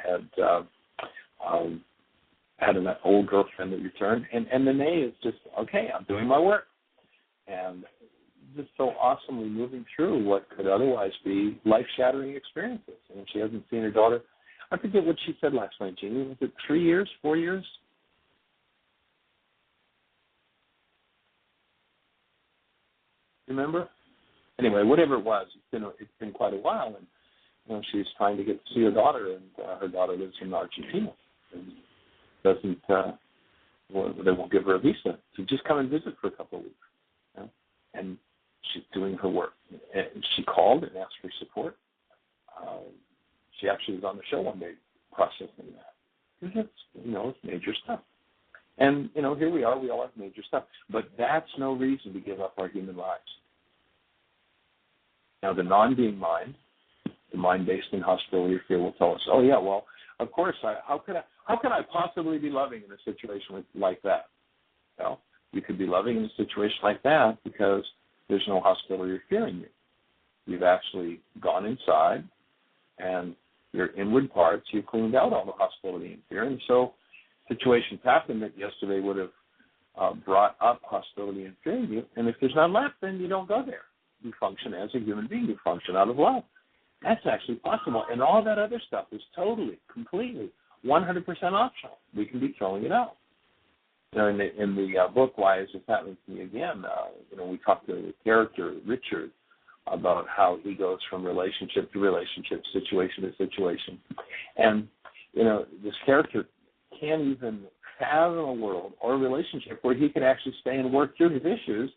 had an old girlfriend that returned. And the nay is just, okay, I'm doing my work. And just so awesomely moving through what could otherwise be life-shattering experiences. And she hasn't seen her daughter. I forget what she said last night, Jeanie. Was it 3 years, 4 years? Remember? Anyway, whatever it was, it's been quite a while, and she's trying to get to see her daughter, and her daughter lives in Argentina, and doesn't. They won't give her a visa to just come and visit for a couple of weeks, and she's doing her work. And she called and asked for support. She actually was on the show one day processing that. Because it's major stuff. And, here we are. We all have major stuff. But that's no reason to give up our human lives. Now, the non-being mind, the mind based in hostility or fear, will tell us, oh, yeah, well, of course, how could I possibly be loving in a situation like that? Well, you could be loving in a situation like that because there's no hostility or fear in you. You've actually gone inside, and your inward parts, you've cleaned out all the hostility and fear. And so situations happen that yesterday would have brought up hostility and fear in you. And if there's none left, then you don't go there. You function as a human being. You function out of love. That's actually possible. And all that other stuff is totally, completely, 100% optional. We can be throwing it out. In the book, Why Is This Happening to Me Again, we talk to the character, Richard, about how he goes from relationship to relationship, situation to situation. And, this character can't even fathom a world or a relationship where he can actually stay and work through his issues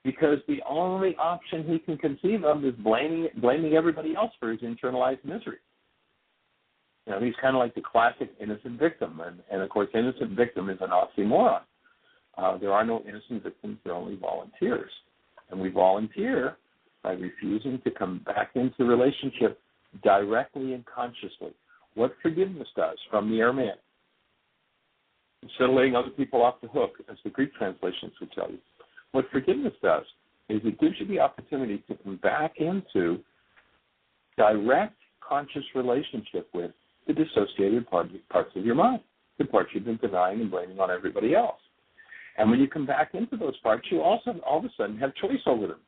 because the only option he can conceive of is blaming everybody else for his internalized misery. He's kind of like the classic innocent victim. And of course, innocent victim is an oxymoron. There are no innocent victims. There are only volunteers. And we volunteer by refusing to come back into relationship directly and consciously. What forgiveness does from the Aramaic, instead of letting other people off the hook, as the Greek translations would tell you, what forgiveness does is it gives you the opportunity to come back into direct conscious relationship with the dissociated parts of your mind, the parts you've been denying and blaming on everybody else. And when you come back into those parts, you also all of a sudden have choice over them.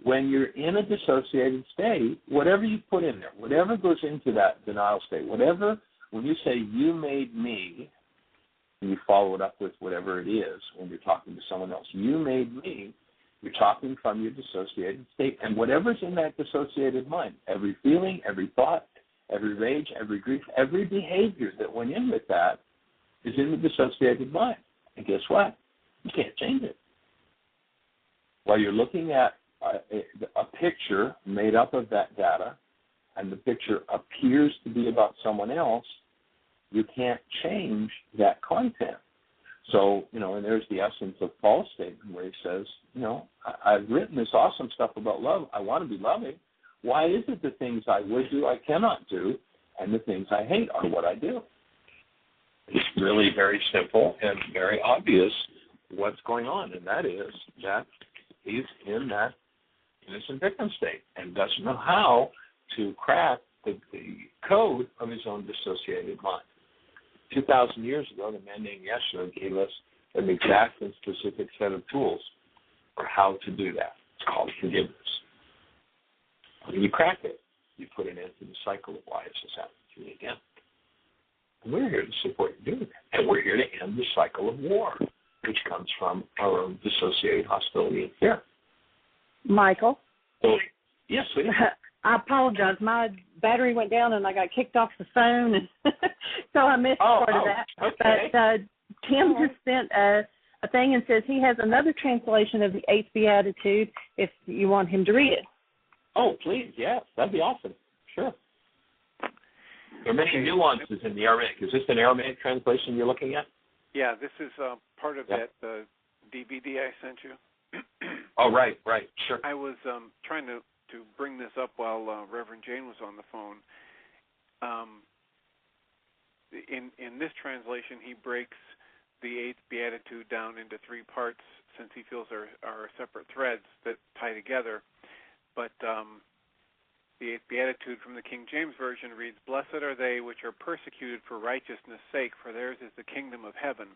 When you're in a dissociated state, whatever you put in there, whatever goes into that denial state, when you say you made me, and you follow it up with whatever it is when you're talking to someone else, you made me, you're talking from your dissociated state. And whatever's in that dissociated mind, every feeling, every thought, every rage, every grief, every behavior that went in with that is in the dissociated mind. And guess what? You can't change it. While you're looking at a picture made up of that data, and the picture appears to be about someone else, you can't change that content. So, and there's the essence of Paul's statement where he says, I've written this awesome stuff about love. I want to be loving. Why is it the things I would do I cannot do, and the things I hate are what I do? It's really very simple and very obvious what's going on, and that is that he's in that innocent victim state and doesn't know how to crack the code of his own dissociated mind. 2,000 years ago, the man named Yeshua gave us an exact and specific set of tools for how to do that. It's called forgiveness. When you crack it, you put an end to the cycle of why is this happening to me again. And we're here to support you doing that. And we're here to end the cycle of war, which comes from our own dissociated hostility and fear. Michael? So, yes, sweetie. I apologize. My battery went down and I got kicked off the phone, and so I missed part of that. Okay. But Tim just sent a thing and says he has another translation of the 8th Beatitude if you want him to read it. Oh, please, yes. That'd be awesome. Sure. There are many nuances in the Aramaic. Is this an Aramaic translation you're looking at? Yeah, this is part of that DVD I sent you. Oh, right, sure. I was trying to bring this up while Reverend Jane was on the phone. In this translation, he breaks the eighth beatitude down into three parts, since he feels there are separate threads that tie together. But the eighth beatitude from the King James Version reads, "Blessed are they which are persecuted for righteousness' sake, for theirs is the kingdom of heaven."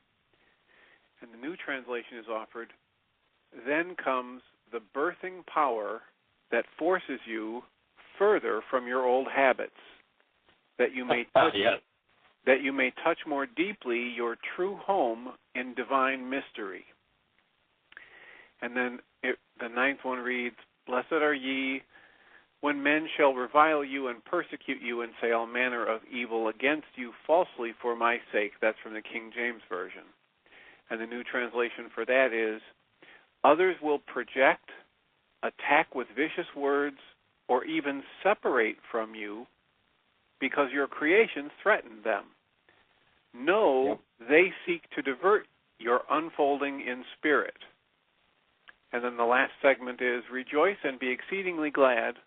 And the New Translation is offered, "Then comes the birthing power that forces you further from your old habits, that you may touch more deeply your true home in divine mystery." And then the ninth one reads, "Blessed are ye when men shall revile you and persecute you and say all manner of evil against you falsely for my sake." That's from the King James Version. And the New Translation for that is, "Others will project, attack with vicious words, or even separate from you because your creations threaten them. No, they seek to divert your unfolding in spirit." And then the last segment is, "Rejoice and be exceedingly glad,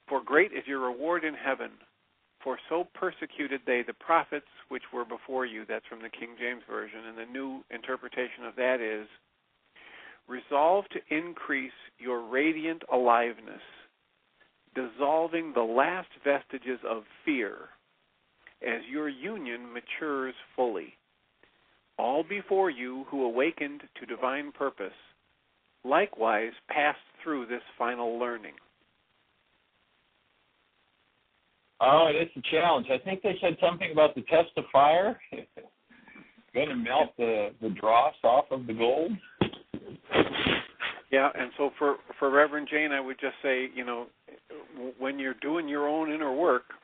for great is your reward in heaven. For so persecuted they the prophets which were before you." That's from the King James Version. And the new interpretation of that is, "Resolve to increase your radiant aliveness, dissolving the last vestiges of fear, as your union matures fully. All before you who awakened to divine purpose likewise passed through this final learning." Oh, it's a challenge. I think they said something about the test of fire. Going to melt the dross off of the gold. Yeah, and so for Reverend Jane, I would just say, when you're doing your own inner work,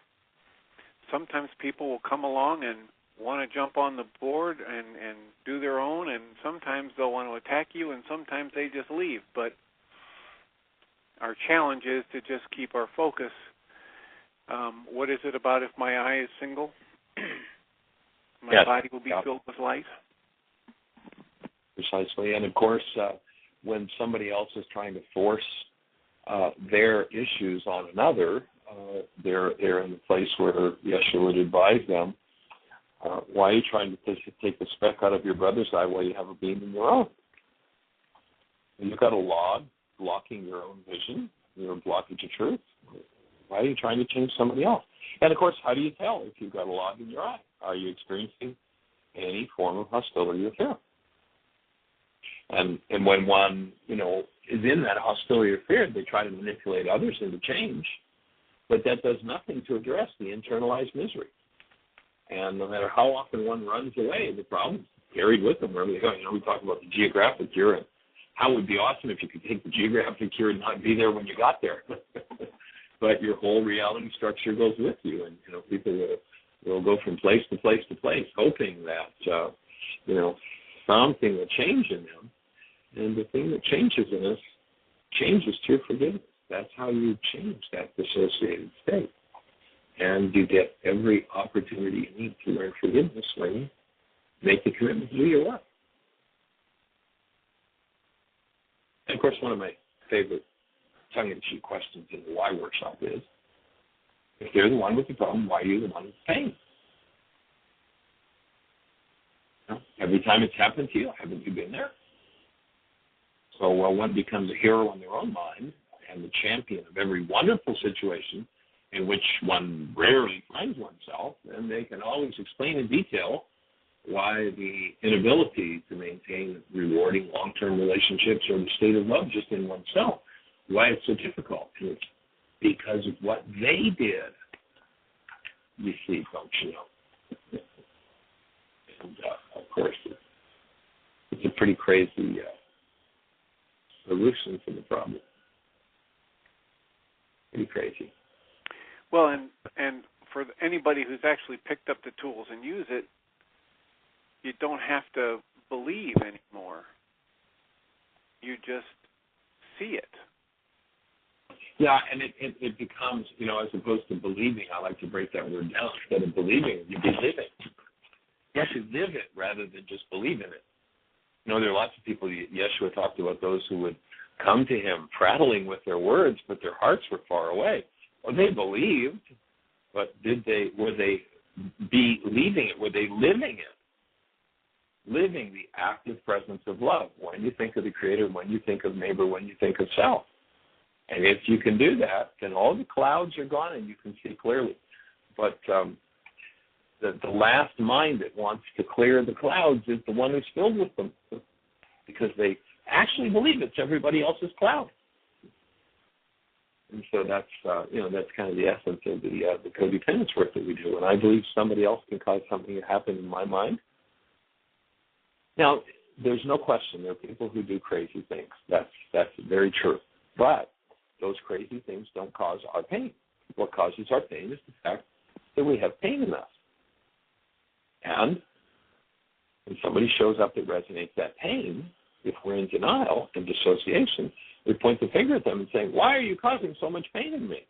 sometimes people will come along and want to jump on the board and do their own, and sometimes they'll want to attack you, and sometimes they just leave. But our challenge is to just keep our focus. What is it about if my eye is single? My body will be filled with light. Precisely. And, of course, when somebody else is trying to force their issues on another, they're in the place where Yeshua would advise them, why are you trying to take the speck out of your brother's eye while you have a beam in your own? And you've got a log blocking your own vision, your blockage of truth. Why are you trying to change somebody else? And, of course, how do you tell if you've got a log in your eye? Are you experiencing any form of hostility or fear? And when one, is in that hostility or fear, they try to manipulate others into change, but that does nothing to address the internalized misery. And no matter how often one runs away, the problem's carried with them wherever they go. We talk about the geographic cure, and how it would be awesome if you could take the geographic cure and not be there when you got there. But your whole reality structure goes with you, and people will go from place to place to place, hoping that something will change in them. And the thing that changes in us changes through forgiveness. That's how you change that dissociated state. And you get every opportunity you need to learn forgiveness when you make the commitment to do your work. And, of course, one of my favorite tongue-in-cheek questions in the Why workshop is, if they're the one with the problem, why are you the one with the pain? Every time it's happened to you, haven't you been there? So while one becomes a hero in their own mind and the champion of every wonderful situation in which one rarely finds oneself, then they can always explain in detail why the inability to maintain rewarding long-term relationships or the state of love just in oneself, why it's so difficult. And it's because of what they did. You see, folks, And, of course, it's a pretty crazy solution to the problem. Pretty crazy. Well, and for anybody who's actually picked up the tools and use it, you don't have to believe anymore. You just see it. Yeah, and it becomes, as opposed to believing, I like to break that word down. Instead of believing, you be living. You have to live it rather than just believe in it. There are lots of people, Yeshua talked about those who would come to him prattling with their words, but their hearts were far away. Well, they believed, but were they believing it? Were they living it? living the active presence of love when you think of the Creator, when you think of neighbor, when you think of self. And if you can do that, then all the clouds are gone and you can see clearly. But the last mind that wants to clear the clouds is the one who's filled with them, because they actually believe it's everybody else's cloud. And so that's that's kind of the essence of the codependence work that we do. And I believe somebody else can cause something to happen in my mind. Now, there's no question there are people who do crazy things. That's very true. But those crazy things don't cause our pain. What causes our pain is the fact that we have pain in us. And when somebody shows up that resonates that pain, if we're in denial and dissociation, we point the finger at them and say, why are you causing so much pain in me?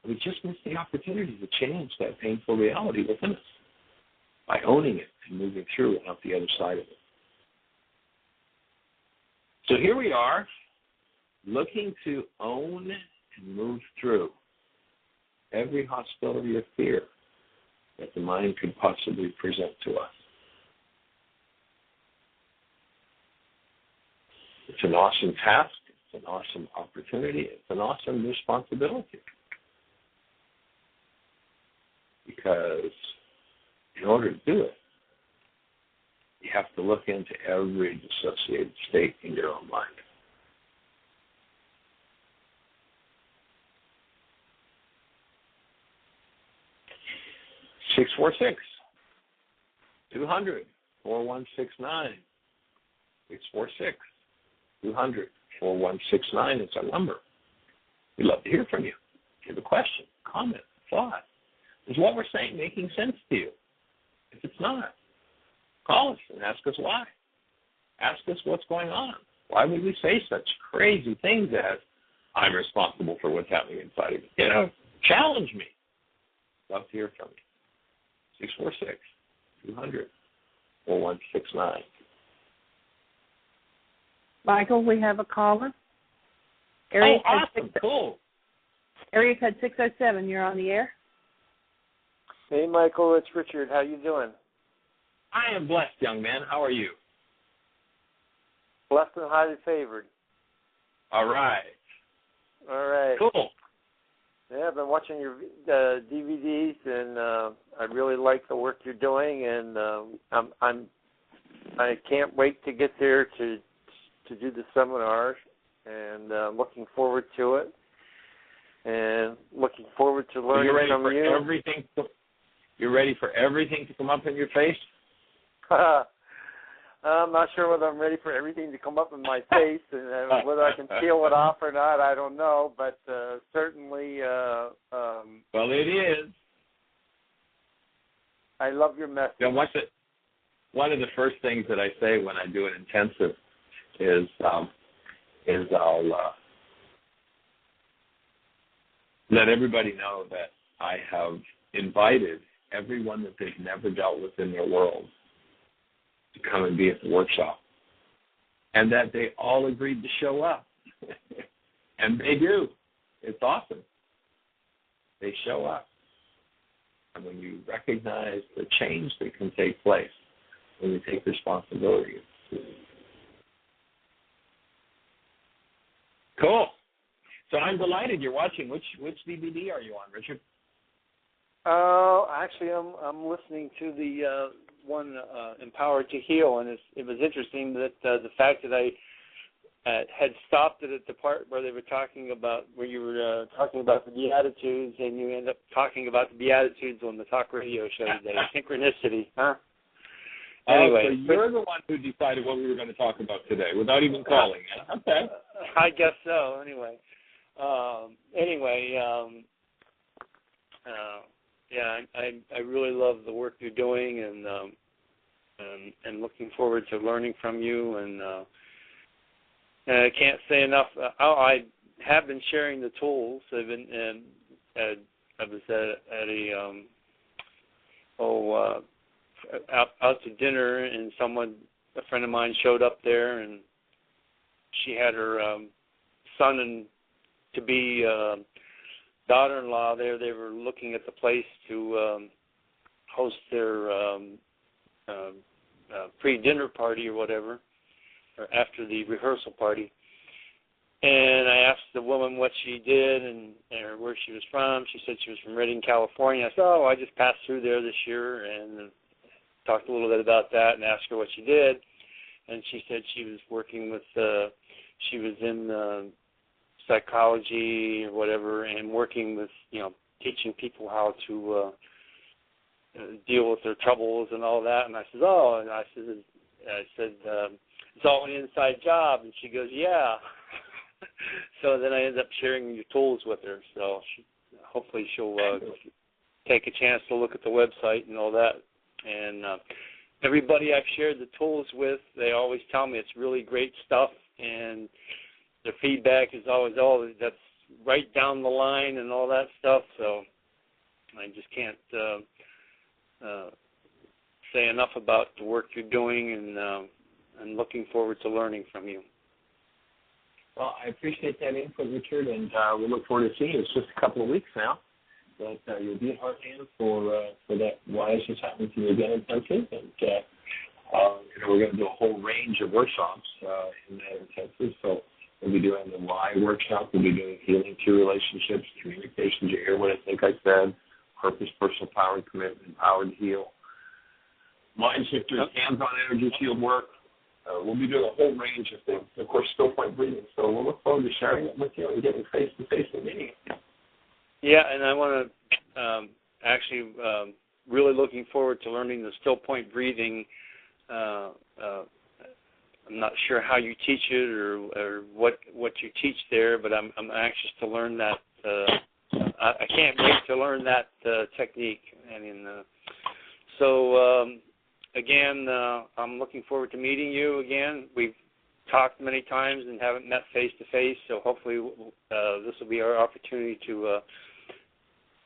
We just miss the opportunity to change that painful reality within us by owning it and moving through and out the other side of it. So here we are, looking to own and move through every hostility or fear that the mind could possibly present to us. It's an awesome task. It's an awesome opportunity. It's an awesome responsibility. Because in order to do it, you have to look into every dissociated state in your own mind. Six 200 4169. 646 200 4169 is our number. We'd love to hear from you. Give a question, comment, thought. Is what we're saying making sense to you? If it's not, call us and ask us why. Ask us what's going on. Why would we say such crazy things as, I'm responsible for what's happening inside of me? Challenge me. Love to hear from you. 646 200 4169. Michael, we have a caller. Awesome. Cool. Area code 607, you're on the air. Hey, Michael, it's Richard. How you doing? I am blessed, young man. How are you? Blessed and highly favored. All right. Cool. Yeah, I've been watching your DVDs, and I really like the work you're doing, and I can't wait to get there to do the seminar, and looking forward to it, and looking forward to learning from you. You're ready for everything to come up in your face? I'm not sure whether I'm ready for everything to come up in my face, and whether I can peel it off or not, I don't know, but certainly... well, it is. I love your message. One of the first things that I say when I do an intensive is I'll let everybody know that I have invited everyone that they've never dealt with in their world to come and be at the workshop, and that they all agreed to show up. And they do. It's awesome. They show up. And when you recognize the change that can take place, when you take responsibility. Cool. So I'm delighted you're watching. Which DVD are you on, Richard? Actually, I'm listening to the one Empowered to Heal, and it was interesting that the fact that I had stopped it at the part where they were talking about, where you were talking about the Beatitudes, and you end up talking about the Beatitudes on the talk radio show today. Synchronicity, huh? Anyway, so you're the one who decided what we were going to talk about today without even calling it. Okay. I guess so. Anyway. Yeah, I really love the work you're doing, and looking forward to learning from you. And I can't say enough. I have been sharing the tools. I was at out to dinner, and a friend of mine showed up there, and she had her son and to be daughter-in-law there. They were looking at the place to host their pre-dinner party or whatever, or after the rehearsal party. And I asked the woman what she did and where she was from. She said she was from Redding, California. I said, I just passed through there this year, and talked a little bit about that and asked her what she did. And she said she was working with, she was in psychology or whatever, and working with, teaching people how to deal with their troubles and all that. And I said, and I said, it's all an inside job. And she goes, yeah. So then I ended up sharing your tools with her. So hopefully she'll take a chance to look at the website and all that. And everybody I've shared the tools with, they always tell me it's really great stuff. And their feedback is always, that's right down the line and all that stuff. So I just can't say enough about the work you're doing, and looking forward to learning from you. Well, I appreciate that input, Richard, and we look forward to seeing you. It's just a couple of weeks now, but you'll be at Heartland for that Why Is This Happening to You Again intensive, and we're going to do a whole range of workshops in that intensive. So we'll be doing the Why workshop. We'll be doing healing through relationships, communication. You hear what I think I said? Purpose, personal power, commitment, empowered to heal. MindShifters, hands-on energy field work. We'll be doing a whole range of things. Of course, still point breathing. So we'll look forward to sharing it with you and getting face-to-face and meeting you. Yeah, and I want to really looking forward to learning the still point breathing. I'm not sure how you teach it or what you teach there, but I'm anxious to learn that. I can't wait to learn that technique. Again, I'm looking forward to meeting you again. We've talked many times and haven't met face-to-face, so hopefully this will be our opportunity to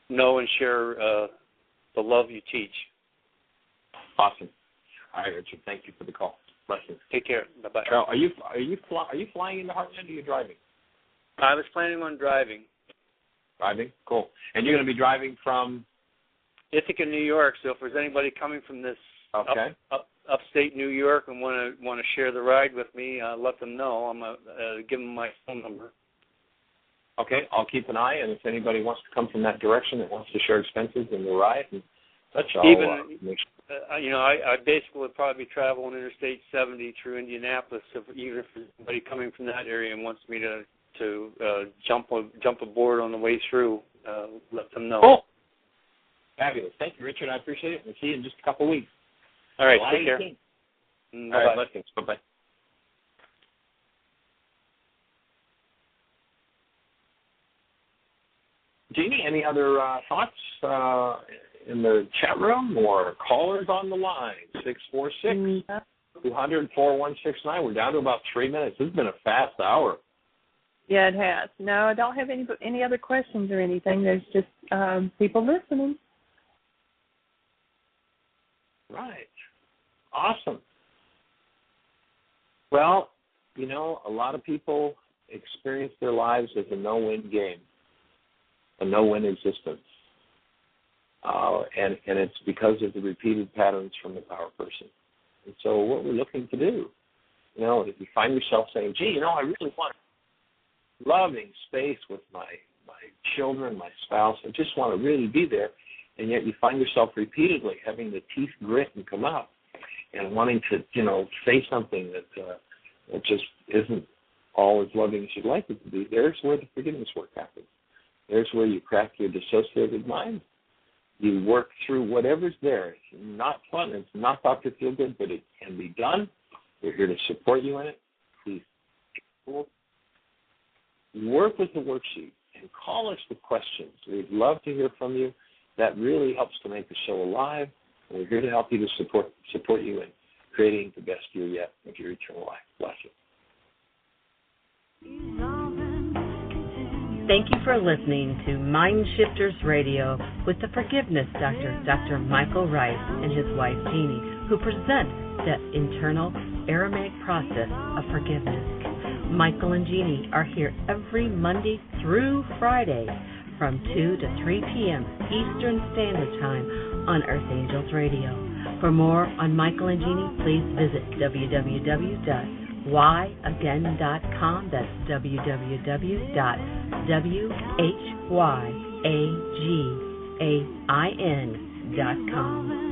know and share the love you teach. Awesome. All right, Richard, thank you for the call. Blessings. Take care. Bye-bye. Now, are you flying into Heartland, or are you driving? I was planning on driving. Driving? Cool. And you're going to be driving from? Ithaca, New York, so if there's anybody coming from this upstate New York and want to share the ride with me, let them know. I'm give them my phone number. Okay, I'll keep an eye, and if anybody wants to come from that direction that wants to share expenses and the ride and such, I basically would probably be traveling Interstate 70 through Indianapolis. Even if there's somebody coming from that area and wants me to jump aboard on the way through, let them know. Cool. Fabulous. Thank you, Richard. I appreciate it. We'll see you in just a couple of weeks. All right, take care. All right, blessings. Bye-bye. Jeanie, any other thoughts in the chat room or callers on the line? 646-200-4169. We're down to about 3 minutes. This has been a fast hour. Yeah, it has. No, I don't have any other questions or anything. There's just people listening. Right. Awesome. Well, a lot of people experience their lives as a no-win game, a no-win existence. And it's because of the repeated patterns from the power person. And so what we're looking to do, if you find yourself saying, gee, I really want loving space with my children, my spouse, I just want to really be there, and yet you find yourself repeatedly having the teeth grit and come out and wanting to, say something that just isn't all as loving as you'd like it to be, there's where the forgiveness work happens. There's where you crack your dissociated mind. You work through whatever's there. It's not fun. It's not thought to feel good, but it can be done. We're here to support you in it. Please work with the worksheet and call us with questions. We'd love to hear from you. That really helps to make the show alive. And we're here to help you to support you in creating the best year yet of your eternal life. Bless you. Thank you for listening to MindShifters Radio with the Forgiveness Doctor, Dr. Michael Ryce, and his wife Jeanie, who present the internal Aramaic process of forgiveness. Michael and Jeanie are here every Monday through Friday from 2 to 3 p.m. Eastern Standard Time on Earth Angels Radio. For more on Michael and Jeanie, please visit www.whyagain.com. That's www.whyagain.com.